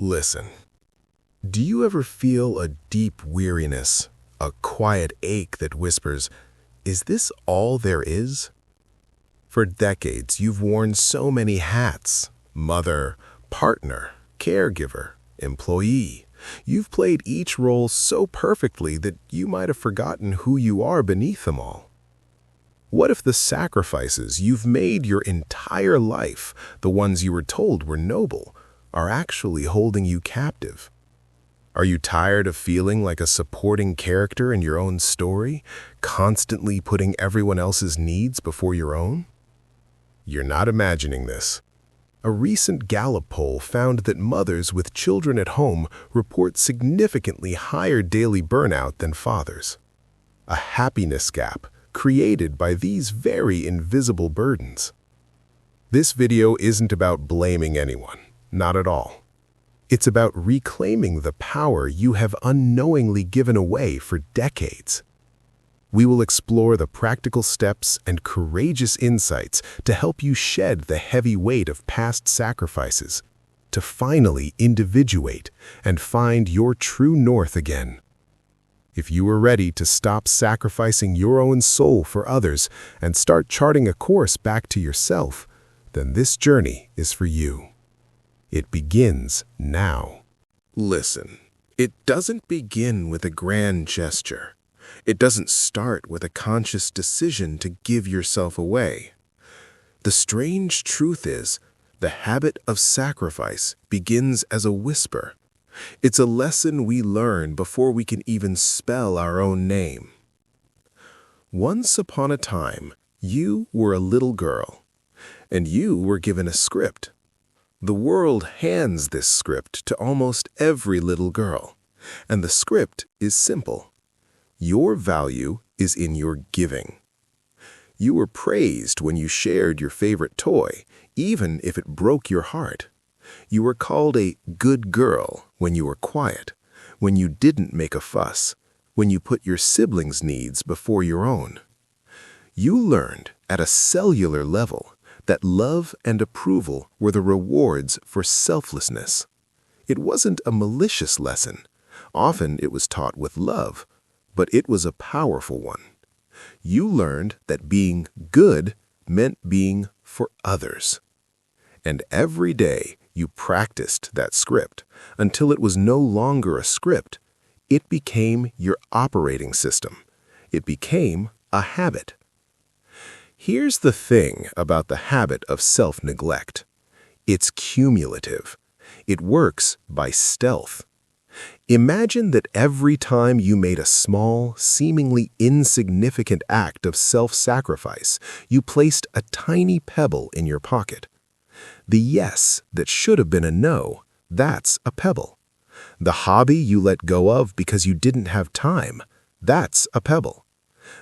Listen, do you ever feel a deep weariness, a quiet ache that whispers, "Is this all there is?" For decades, you've worn so many hats: mother, partner, caregiver, employee. You've played each role so perfectly that you might have forgotten who you are beneath them all. What if the sacrifices you've made your entire life, the ones you were told were noble, are actually holding you captive? Are you tired of feeling like a supporting character in your own story, constantly putting everyone else's needs before your own? You're not imagining this. A recent Gallup poll found that mothers with children at home report significantly higher daily burnout than fathers. A happiness gap created by these very invisible burdens. This video isn't about blaming anyone, not at all. It's about reclaiming the power you have unknowingly given away for decades. We will explore the practical steps and courageous insights to help you shed the heavy weight of past sacrifices, to finally individuate and find your true north again. If you are ready to stop sacrificing your own soul for others and start charting a course back to yourself, then this journey is for you. It begins now. Listen, it doesn't begin with a grand gesture. It doesn't start with a conscious decision to give yourself away. The strange truth is, the habit of sacrifice begins as a whisper. It's a lesson we learn before we can even spell our own name. Once upon a time, you were a little girl, and you were given a script. The world hands this script to almost every little girl, and the script is simple. Your value is in your giving. You were praised when you shared your favorite toy, even if it broke your heart. You were called a good girl when you were quiet, when you didn't make a fuss, when you put your siblings' needs before your own. You learned at a cellular level that love and approval were the rewards for selflessness. It wasn't a malicious lesson. Often it was taught with love, but it was a powerful one. You learned that being good meant being for others. And every day you practiced that script until it was no longer a script. It became your operating system. It became a habit. Here's the thing about the habit of self-neglect. It's cumulative. It works by stealth. Imagine that every time you made a small, seemingly insignificant act of self-sacrifice, you placed a tiny pebble in your pocket. The yes that should have been a no, that's a pebble. The hobby you let go of because you didn't have time, that's a pebble.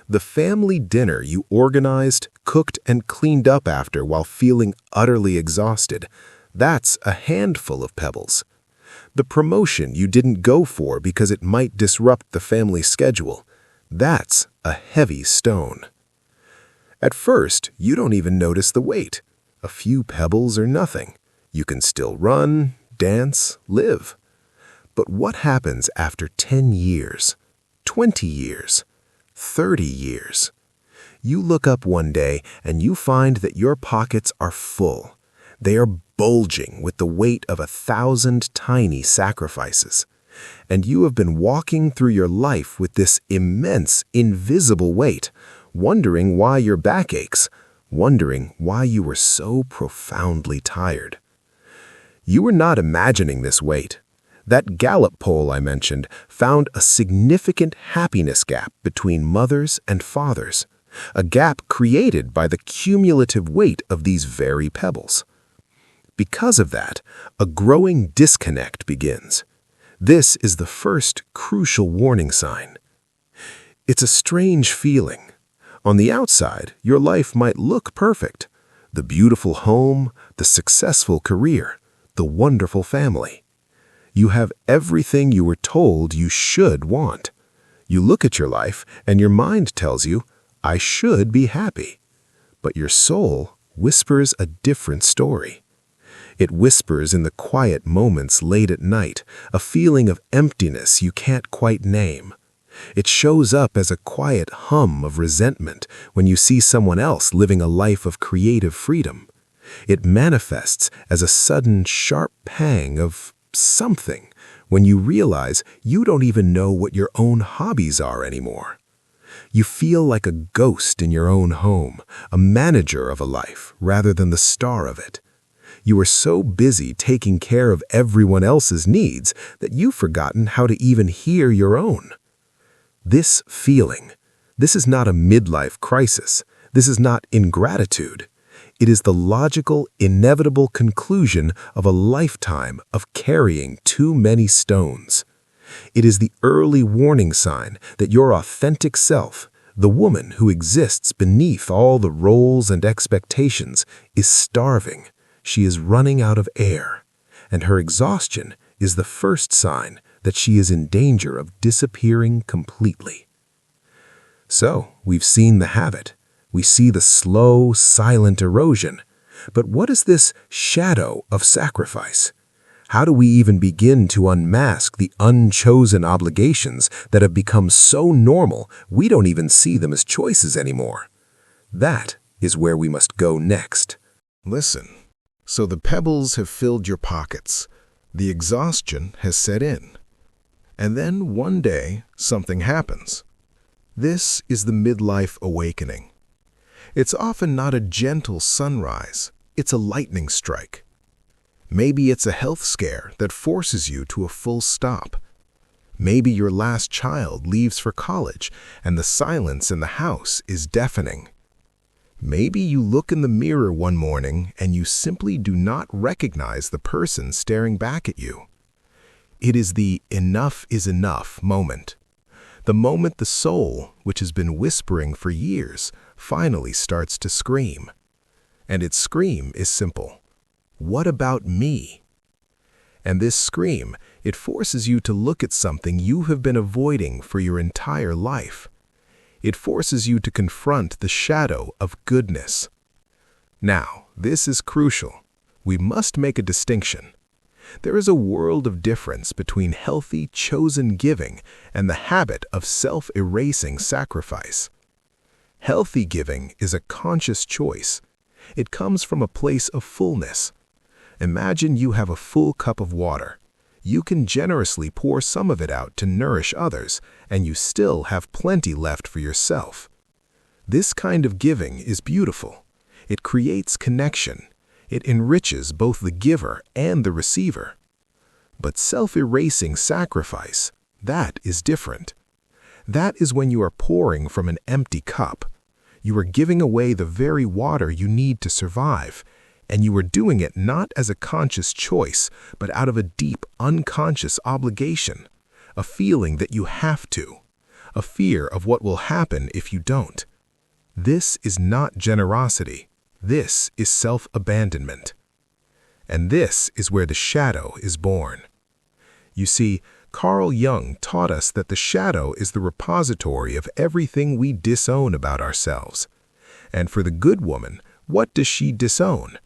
The family dinner you organized, cooked, and cleaned up after while feeling utterly exhausted, that's a handful of pebbles. The promotion you didn't go for because it might disrupt the family schedule, that's a heavy stone. At first, you don't even notice the weight. A few pebbles are nothing. You can still run, dance, live. But what happens after 10 years, 20 years, 30 years? You look up one day and you find that your pockets are full. They are bulging with the weight of 1,000 tiny sacrifices. And you have been walking through your life with this immense, invisible weight, wondering why your back aches, wondering why you were so profoundly tired. You were not imagining this weight. That Gallup poll I mentioned found a significant happiness gap between mothers and fathers, a gap created by the cumulative weight of these very pebbles. Because of that, a growing disconnect begins. This is the first crucial warning sign. It's a strange feeling. On the outside, your life might look perfect. The beautiful home, the successful career, the wonderful family. You have everything you were told you should want. You look at your life and your mind tells you, "I should be happy." But your soul whispers a different story. It whispers in the quiet moments late at night, a feeling of emptiness you can't quite name. It shows up as a quiet hum of resentment when you see someone else living a life of creative freedom. It manifests as a sudden, sharp pang of something when you realize you don't even know what your own hobbies are anymore. You feel like a ghost in your own home, a manager of a life rather than the star of it. You are so busy taking care of everyone else's needs that you've forgotten how to even hear your own. This feeling, this is not a midlife crisis. This is not ingratitude. It is the logical, inevitable conclusion of a lifetime of carrying too many stones. It is the early warning sign that your authentic self, the woman who exists beneath all the roles and expectations, is starving. She is running out of air, and her exhaustion is the first sign that she is in danger of disappearing completely. So, we've seen the habit. We see the slow, silent erosion. But what is this shadow of sacrifice? How do we even begin to unmask the unchosen obligations that have become so normal we don't even see them as choices anymore? That is where we must go next. Listen, so the pebbles have filled your pockets. The exhaustion has set in. And then one day, something happens. This is the midlife awakening. It's often not a gentle sunrise, it's a lightning strike. Maybe it's a health scare that forces you to a full stop. Maybe your last child leaves for college and the silence in the house is deafening. Maybe you look in the mirror one morning and you simply do not recognize the person staring back at you. It is the enough is enough moment. The moment the soul, which has been whispering for years, finally starts to scream. And its scream is simple. What about me? And this scream, it forces you to look at something you have been avoiding for your entire life. It forces you to confront the shadow of goodness. Now, this is crucial. We must make a distinction. There is a world of difference between healthy, chosen giving and the habit of self-erasing sacrifice. Healthy giving is a conscious choice. It comes from a place of fullness. Imagine you have a full cup of water. You can generously pour some of it out to nourish others, and you still have plenty left for yourself. This kind of giving is beautiful. It creates connection. It enriches both the giver and the receiver. But self-erasing sacrifice, that is different. That is when you are pouring from an empty cup. You are giving away the very water you need to survive, and you are doing it not as a conscious choice, but out of a deep, unconscious obligation, a feeling that you have to, a fear of what will happen if you don't. This is not generosity. This is self-abandonment. And this is where the shadow is born. You see, Carl Jung taught us that the shadow is the repository of everything we disown about ourselves. And for the good woman, what does she disown?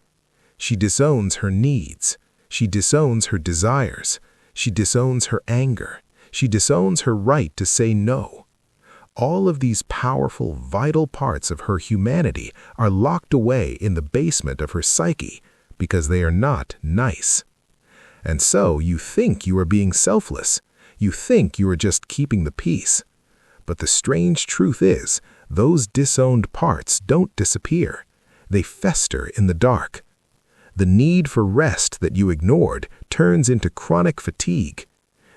She disowns her needs. She disowns her desires. She disowns her anger. She disowns her right to say no. All of these powerful, vital parts of her humanity are locked away in the basement of her psyche because they are not nice. And so you think you are being selfless. You think you are just keeping the peace. But the strange truth is, those disowned parts don't disappear. They fester in the dark. The need for rest that you ignored turns into chronic fatigue.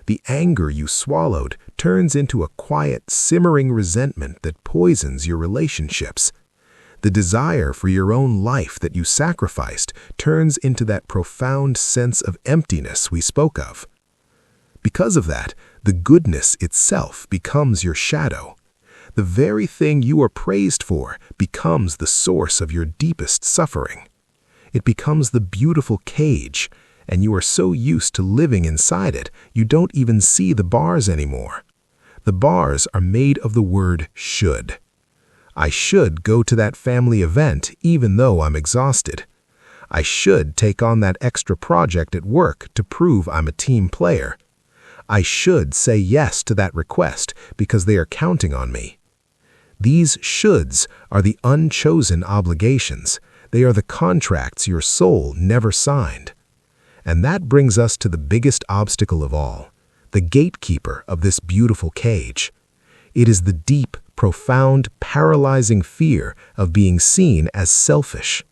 The anger you swallowed turns into a quiet, simmering resentment that poisons your relationships. The desire for your own life that you sacrificed turns into that profound sense of emptiness we spoke of. Because of that, the goodness itself becomes your shadow. The very thing you are praised for becomes the source of your deepest suffering. It becomes the beautiful cage, and you are so used to living inside it, you don't even see the bars anymore. The bars are made of the word should. I should go to that family event even though I'm exhausted. I should take on that extra project at work to prove I'm a team player. I should say yes to that request because they are counting on me. These shoulds are the unchosen obligations. They are the contracts your soul never signed. And that brings us to the biggest obstacle of all, the gatekeeper of this beautiful cage. It is the deep, profound, paralyzing fear of being seen as selfish.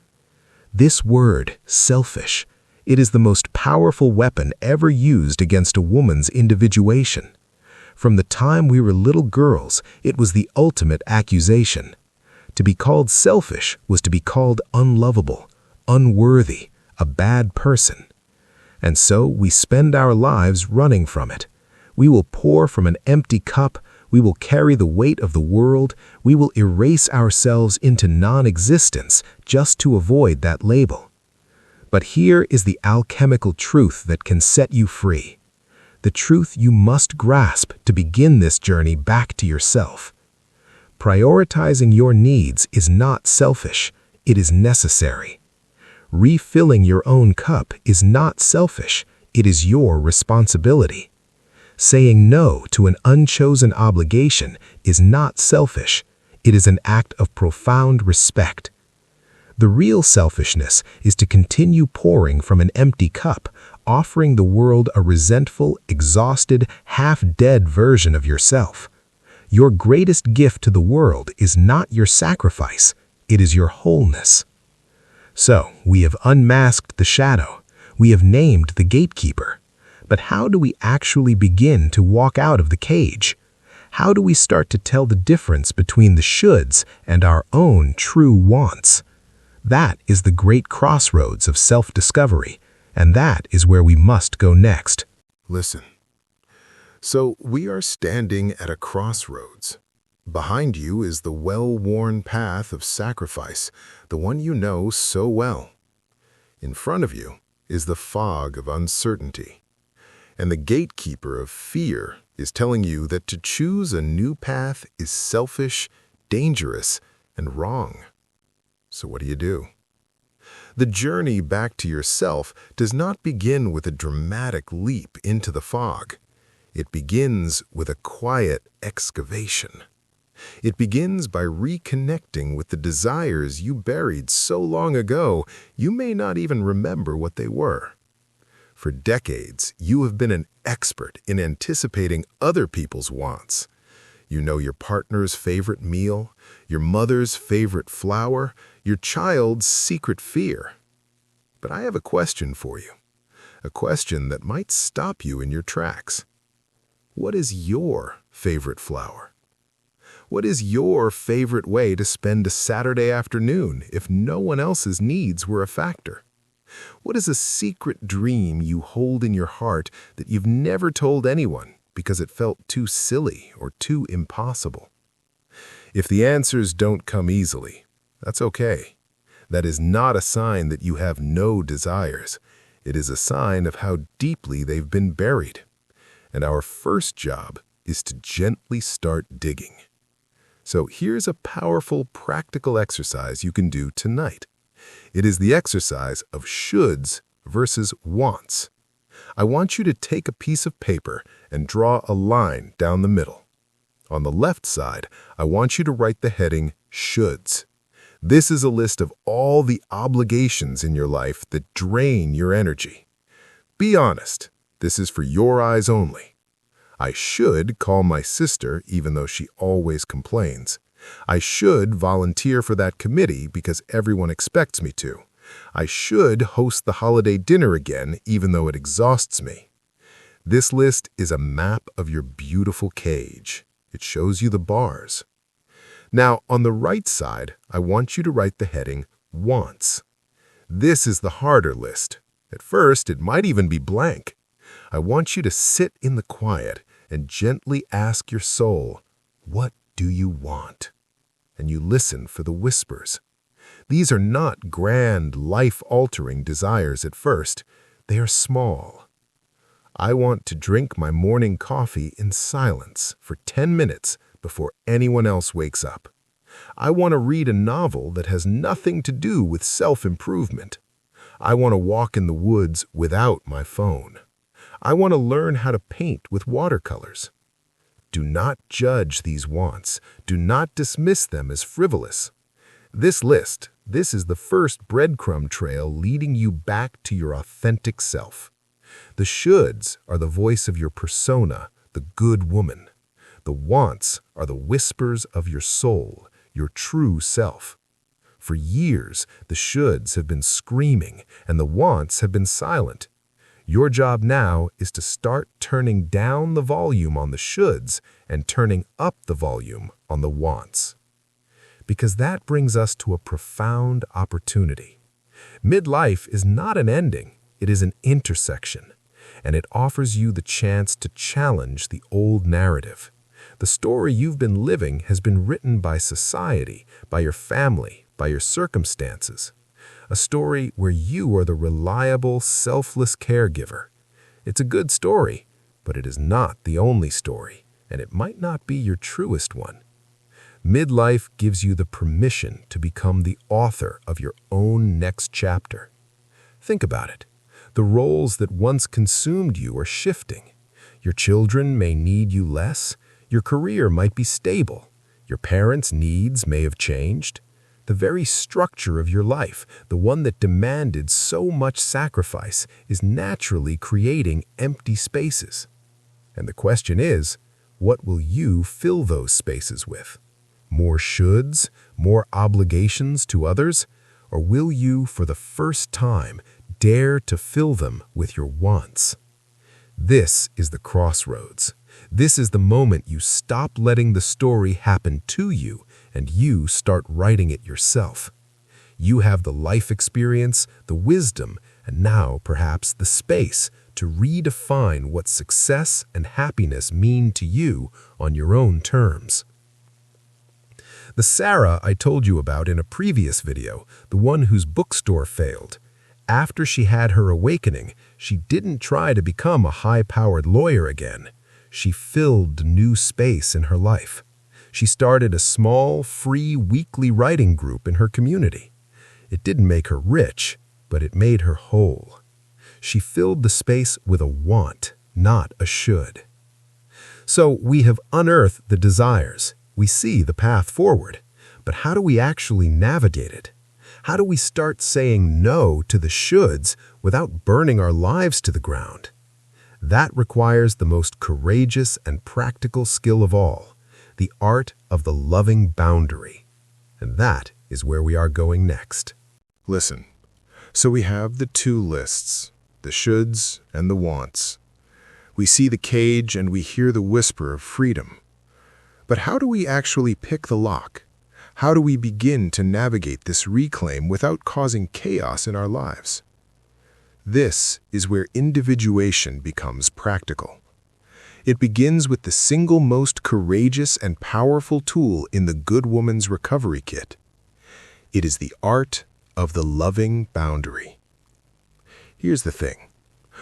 This word, selfish, it is the most powerful weapon ever used against a woman's individuation. From the time we were little girls, it was the ultimate accusation. To be called selfish was to be called unlovable, unworthy, a bad person. And so we spend our lives running from it. We will pour from an empty cup. We will carry the weight of the world. We will erase ourselves into non-existence just to avoid that label. But here is the alchemical truth that can set you free. The truth you must grasp to begin this journey back to yourself. Prioritizing your needs is not selfish, it is necessary. Refilling your own cup is not selfish, it is your responsibility. Saying no to an unchosen obligation is not selfish, it is an act of profound respect. The real selfishness is to continue pouring from an empty cup, offering the world a resentful, exhausted, half-dead version of yourself. Your greatest gift to the world is not your sacrifice, it is your wholeness. So, we have unmasked the shadow. We have named the gatekeeper. But how do we actually begin to walk out of the cage? How do we start to tell the difference between the shoulds and our own true wants? That is the great crossroads of self-discovery, and that is where we must go next. Listen. So we are standing at a crossroads. Behind you is the well-worn path of sacrifice, the one you know so well. In front of you is the fog of uncertainty. And the gatekeeper of fear is telling you that to choose a new path is selfish, dangerous, and wrong. So what do? The journey back to yourself does not begin with a dramatic leap into the fog. It begins with a quiet excavation. It begins by reconnecting with the desires you buried so long ago you may not even remember what they were. For decades, you have been an expert in anticipating other people's wants. You know your partner's favorite meal, your mother's favorite flower, your child's secret fear. But I have a question for you, a question that might stop you in your tracks. What is your favorite flower? What is your favorite way to spend a Saturday afternoon if no one else's needs were a factor? What is a secret dream you hold in your heart that you've never told anyone because it felt too silly or too impossible? If the answers don't come easily, that's okay. That is not a sign that you have no desires. It is a sign of how deeply they've been buried. And our first job is to gently start digging. So here's a powerful, practical exercise you can do tonight. It is the exercise of shoulds versus wants. I want you to take a piece of paper and draw a line down the middle. On the left side, I want you to write the heading shoulds. This is a list of all the obligations in your life that drain your energy. Be honest, this is for your eyes only. I should call my sister even though she always complains. I should volunteer for that committee because everyone expects me to. I should host the holiday dinner again even though it exhausts me. This list is a map of your beautiful cage. It shows you the bars. Now, on the right side, I want you to write the heading wants. This is the harder list. At first, it might even be blank. I want you to sit in the quiet and gently ask your soul, what do you want? And you listen for the whispers. These are not grand, life-altering desires at first. They are small. I want to drink my morning coffee in silence for 10 minutes before anyone else wakes up. I want to read a novel that has nothing to do with self-improvement. I want to walk in the woods without my phone. I want to learn how to paint with watercolors. Do not judge these wants. Do not dismiss them as frivolous. This is the first breadcrumb trail leading you back to your authentic self. The shoulds are the voice of your persona, the good woman. The wants are the whispers of your soul, your true self. For years, the shoulds have been screaming and the wants have been silent. Your job now is to start turning down the volume on the shoulds and turning up the volume on the wants. Because that brings us to a profound opportunity. Midlife is not an ending, it is an intersection, and it offers you the chance to challenge the old narrative. The story you've been living has been written by society, by your family, by your circumstances. A story where you are the reliable, selfless caregiver. It's a good story, but it is not the only story, and it might not be your truest one. Midlife gives you the permission to become the author of your own next chapter. Think about it. The roles that once consumed you are shifting. Your children may need you less. Your career might be stable. Your parents' needs may have changed. The very structure of your life, the one that demanded so much sacrifice, is naturally creating empty spaces. And the question is, what will you fill those spaces with? More shoulds, more obligations to others, or will you, for the first time, dare to fill them with your wants? This is the crossroads. This is the moment you stop letting the story happen to you and you start writing it yourself. You have the life experience, the wisdom, and now perhaps the space to redefine what success and happiness mean to you on your own terms. The Sarah I told you about in a previous video, the one whose bookstore failed, after she had her awakening, she didn't try to become a high-powered lawyer again. She filled new space in her life. She started a small, free weekly writing group in her community. It didn't make her rich, but it made her whole. She filled the space with a want, not a should. So we have unearthed the desires. We see the path forward. But how do we actually navigate it? How do we start saying no to the shoulds without burning our lives to the ground? That requires the most courageous and practical skill of all, the art of the loving boundary. And that is where we are going next. Listen, so we have the two lists, the shoulds and the wants. We see the cage and we hear the whisper of freedom. But how do we actually pick the lock? How do we begin to navigate this reclaim without causing chaos in our lives? This is where individuation becomes practical. It begins with the single most courageous and powerful tool in the Good Woman's Recovery Kit. It is the art of the loving boundary. Here's the thing.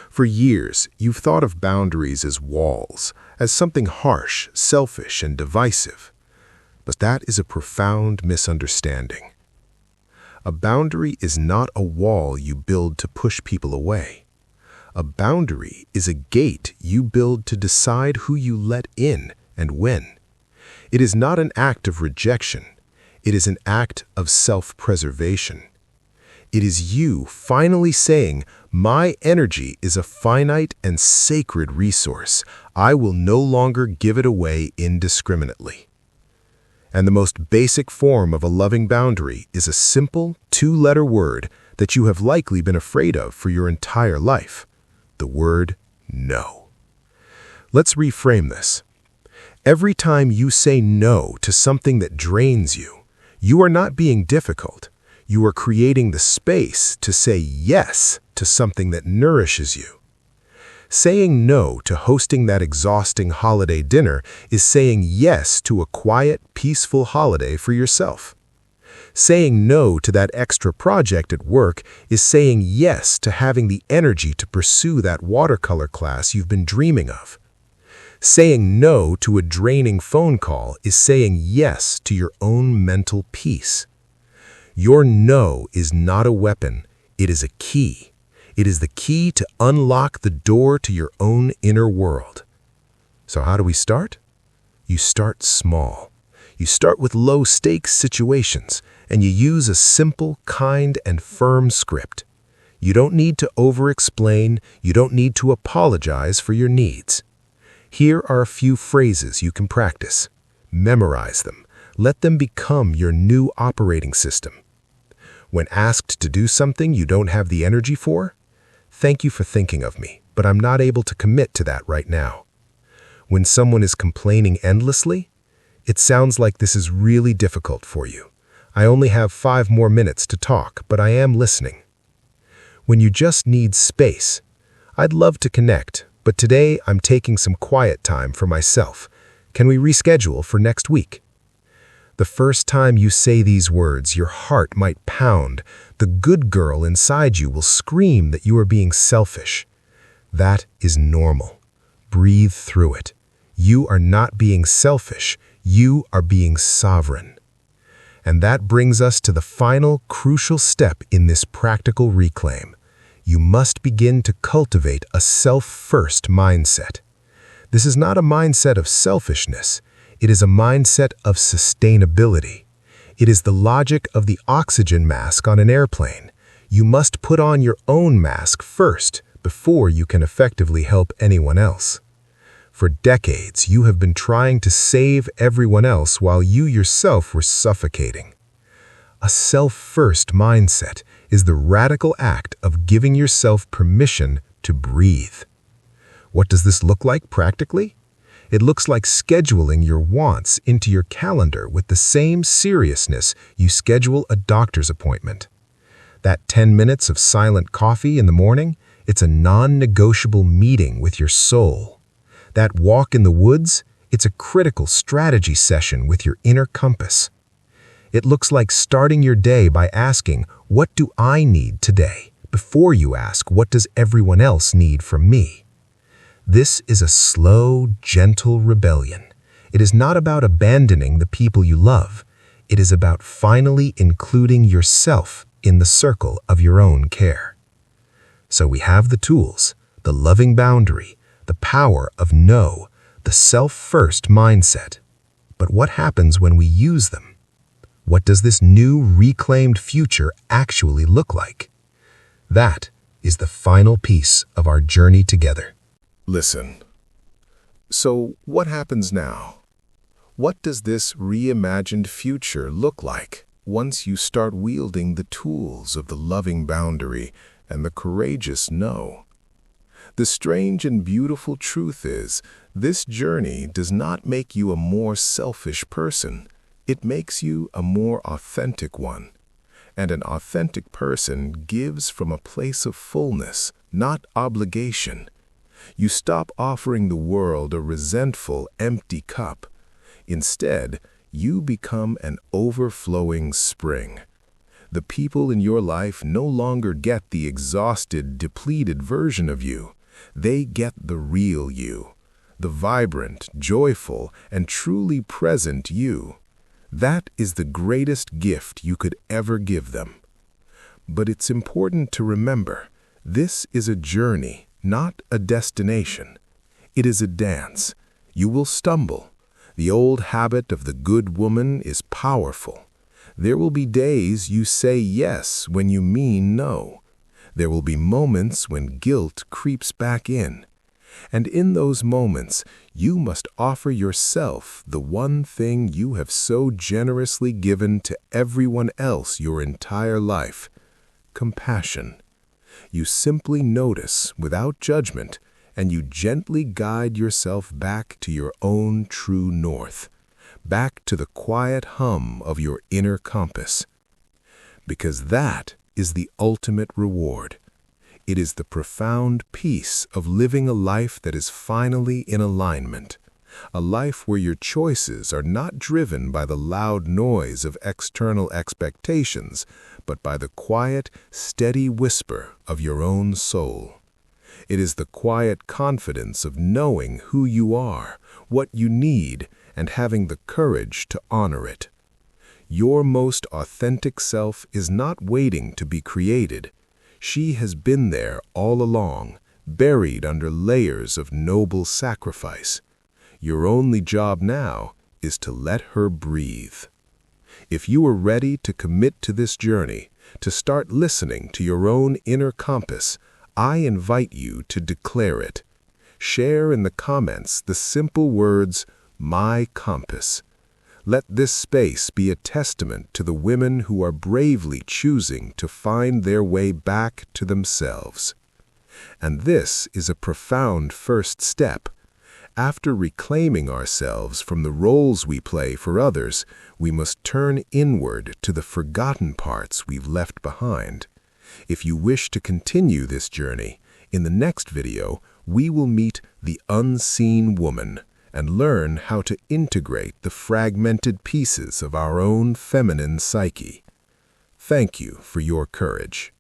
For years, you've thought of boundaries as walls, as something harsh, selfish, and divisive. But that is a profound misunderstanding. A boundary is not a wall you build to push people away. A boundary is a gate you build to decide who you let in and when. It is not an act of rejection. It is an act of self-preservation. It is you finally saying, "My energy is a finite and sacred resource. I will no longer give it away indiscriminately." And the most basic form of a loving boundary is a simple two-letter word that you have likely been afraid of for your entire life. The word no. Let's reframe this. Every time you say no to something that drains you, you are not being difficult. You are creating the space to say yes to something that nourishes you. Saying no to hosting that exhausting holiday dinner is saying yes to a quiet, peaceful holiday for yourself. Saying no to that extra project at work is saying yes to having the energy to pursue that watercolor class you've been dreaming of. Saying no to a draining phone call is saying yes to your own mental peace. Your no is not a weapon, It is a key. It is the key to unlock the door to your own inner world. So how do we start? You start small. You start with low-stakes situations, and you use a simple, kind, and firm script. You don't need to over-explain. You don't need to apologize for your needs. Here are a few phrases you can practice. Memorize them. Let them become your new operating system. When asked to do something you don't have the energy for, thank you for thinking of me, but I'm not able to commit to that right now. When someone is complaining endlessly, it sounds like this is really difficult for you. I only have 5 more minutes to talk, but I am listening. When you just need space, I'd love to connect, but today I'm taking some quiet time for myself. Can we reschedule for next week? The first time you say these words, your heart might pound. The good girl inside you will scream that you are being selfish. That is normal. Breathe through it. You are not being selfish. You are being sovereign. And that brings us to the final crucial step in this practical reclaim. You must begin to cultivate a self-first mindset. This is not a mindset of selfishness. It is a mindset of sustainability. It is the logic of the oxygen mask on an airplane. You must put on your own mask first before you can effectively help anyone else. For decades, you have been trying to save everyone else while you yourself were suffocating. A self-first mindset is the radical act of giving yourself permission to breathe. What does this look like practically? It looks like scheduling your wants into your calendar with the same seriousness you schedule a doctor's appointment. That 10 minutes of silent coffee in the morning, it's a non-negotiable meeting with your soul. That walk in the woods, it's a critical strategy session with your inner compass. It looks like starting your day by asking, what do I need today? Before you ask, what does everyone else need from me? This is a slow, gentle rebellion. It is not about abandoning the people you love. It is about finally including yourself in the circle of your own care. So we have the tools, the loving boundary, the power of no, the self-first mindset. But what happens when we use them? What does this new reclaimed future actually look like? That is the final piece of our journey together. Listen. So what happens now? What does this reimagined future look like once you start wielding the tools of the loving boundary and the courageous no? The strange and beautiful truth is, this journey does not make you a more selfish person. It makes you a more authentic one. And an authentic person gives from a place of fullness, not obligation. You stop offering the world a resentful, empty cup. Instead, you become an overflowing spring. The people in your life no longer get the exhausted, depleted version of you. They get the real you, the vibrant, joyful, and truly present you. That is the greatest gift you could ever give them. But it's important to remember, this is a journey, not a destination. It is a dance. You will stumble. The old habit of the good woman is powerful. There will be days you say yes when you mean no. There will be moments when guilt creeps back in. And in those moments, you must offer yourself the one thing you have so generously given to everyone else your entire life: compassion. You simply notice without judgment, and you gently guide yourself back to your own true north, back to the quiet hum of your inner compass. Because that is the ultimate reward. It is the profound peace of living a life that is finally in alignment, a life where your choices are not driven by the loud noise of external expectations, but by the quiet, steady whisper of your own soul. It is the quiet confidence of knowing who you are, what you need, and having the courage to honor it. Your most authentic self is not waiting to be created. She has been there all along, buried under layers of noble sacrifice. Your only job now is to let her breathe. If you are ready to commit to this journey, to start listening to your own inner compass, I invite you to declare it. Share in the comments the simple words, "My compass." Let this space be a testament to the women who are bravely choosing to find their way back to themselves. And this is a profound first step. After reclaiming ourselves from the roles we play for others, we must turn inward to the forgotten parts we've left behind. If you wish to continue this journey, in the next video, we will meet the unseen woman and learn how to integrate the fragmented pieces of our own feminine psyche. Thank you for your courage.